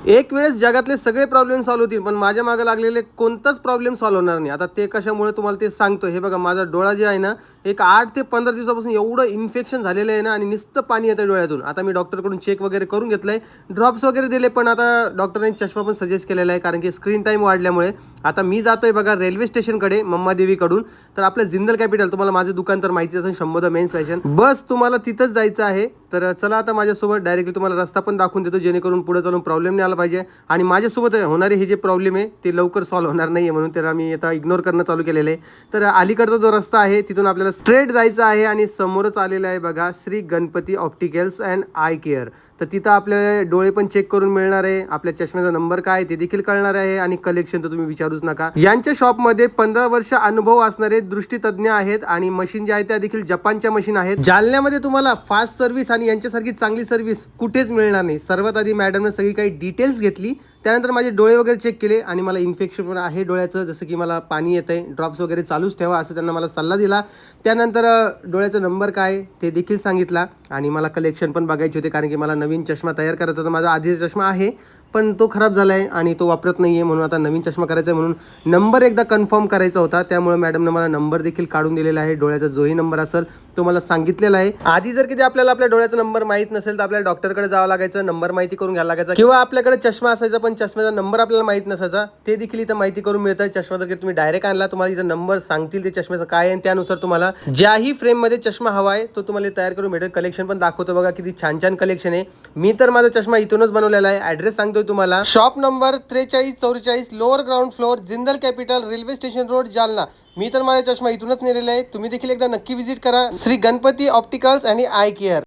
एक वेळेस जगातले सगळे प्रॉब्लेम सॉल्व्ह होतील, पण माझ्या मागे लागलेले कोणताच प्रॉब्लेम सॉल्व्ह होणार नाही. आता ते कशामुळे तुम्हाला ते सांगतो. हे बघा, माझा डोळा जे आहे ना, एक 8 ते 15 दिवसापासून एवढं इन्फेक्शन झालेलं आहे ना, आणि नुसतं पाणी येतं डोळ्यातून. आता मी डॉक्टरकडून चेक वगैरे करून घेतलंय, ड्रॉप्स वगैरे दिले, पण आता डॉक्टरांनी चष्मा पण सजेस्ट केलेला आहे, कारण की स्क्रीन टाईम वाढल्यामुळे. आता मी जातोय बघा रेल्वे स्टेशनकडे मम्मादेवीकडून. तर आपलं जिंदल कॅपिटल, तुम्हाला माझं दुकान तर माहिती असेल, शंभोदा मेन्स फॅशन, बस तुम्हाला तिथंच जायचं आहे. तर चला आता माझ्यासोबत, डायरेक्टली तुम्हाला रस्ता पण दाखवून देतो, जेणेकरून पुढे चालून प्रॉब्लेम नाही आला पाहिजे. आणि माझ्यासोबत होणारे हे जे प्रॉब्लेम आहे ते लवकर सॉल्व्ह होणार नाही आहे, म्हणून त्याला मी आता इग्नोर करणं चालू केलेलं आहे. तर अलीकडचा जो रस्ता आहे तिथून आपल्याला स्ट्रेट जायचं आहे, आणि समोरच आलेला आहे बघा Shri Ganpati opticals and I care. तर तिथं आपले डोळे पण चेक करून मिळणार आहे, आपल्या चष्म्याचा नंबर काय ते देखील कळणार आहे, आणि कलेक्शन तर तुम्ही विचारूच नका. यांच्या शॉपमध्ये 15 वर्ष अनुभव असणारे दृष्टीतज्ञ आहेत, आणि मशीन ज्या आहेत त्या देखील जपानच्या मशीन आहेत. जालन्यामध्ये तुम्हाला फास्ट सर्व्हिस आणि यांच्यासारखी चांगली सर्व्हिस कुठेच मिळणार नाही. सर्वात आधी मॅडमने सगळी काही डिटेल्स घेतली, त्यानंतर माझे डोळे वगैरे चेक केले, आणि मला इन्फेक्शन पण आहे डोळ्याचं, जसं की मला पाणी येतं आहे, ड्रॉप्स वगैरे चालूच ठेवा असं त्यांना मला सल्ला दिला. त्यानंतर डोळ्याचा नंबर काय ते देखील सांगितला, आणि मला कलेक्शन पण बघायचे होते, कारण की मला नवीन चष्मा तयार करायचा होता. माझा आधीचा चष्मा आहे, पण तो खराब झाला आहे आणि तो वापरत नाही आहे, म्हणून आता नवीन चष्मा करायचा आहे, म्हणून नंबर एकदा कन्फर्म करायचा होता. त्यामुळे मॅडमने मला नंबर देखील काढून दिलेला आहे. डोळ्याचा जोही नंबर असेल तो मला सांगितलेला आहे. आधी जर कधी आपल्याला आपल्या डोळ्याचा नंबर माहीत नसेल तर आपल्याला डॉक्टरकडे जावं लागायचं, नंबर माहिती करून घ्यायला लागायचा, किंवा आपल्याकडे चष्मा असायचा पण चष्म्याचा नंबर आपल्याला माहीत नसायचा, ते देखील इथं माहिती करून मिळतं. चष्मा जर तुम्ही डायरेक्ट आणला, तुम्हाला इथं नंबर सांगतील ते चष्म्याचा काय आहे, आणि त्यानुसार तुम्हाला ज्याही फ्रेममध्ये चष्मा हवा आहे तो तुम्हाला तयार करून मिळेल. कलेक्शन पण दाखवतो बघा, किती छान छान कलेक्शन आहे. मी तर माझा चष्मा इथूनच बनवलेला आहे. ॲड्रेस सांगतोय तुम्हाला, shop number 4344, lower ground floor, Jindal Capital, railway station road, Jalna. मी तर माझा चष्मा इथूनच नेलेला आहे. तुम्ही देखील एकदा नक्की व्हिजिट करा, श्री गणपती ऑप्टिकल्स आणि आय केअर.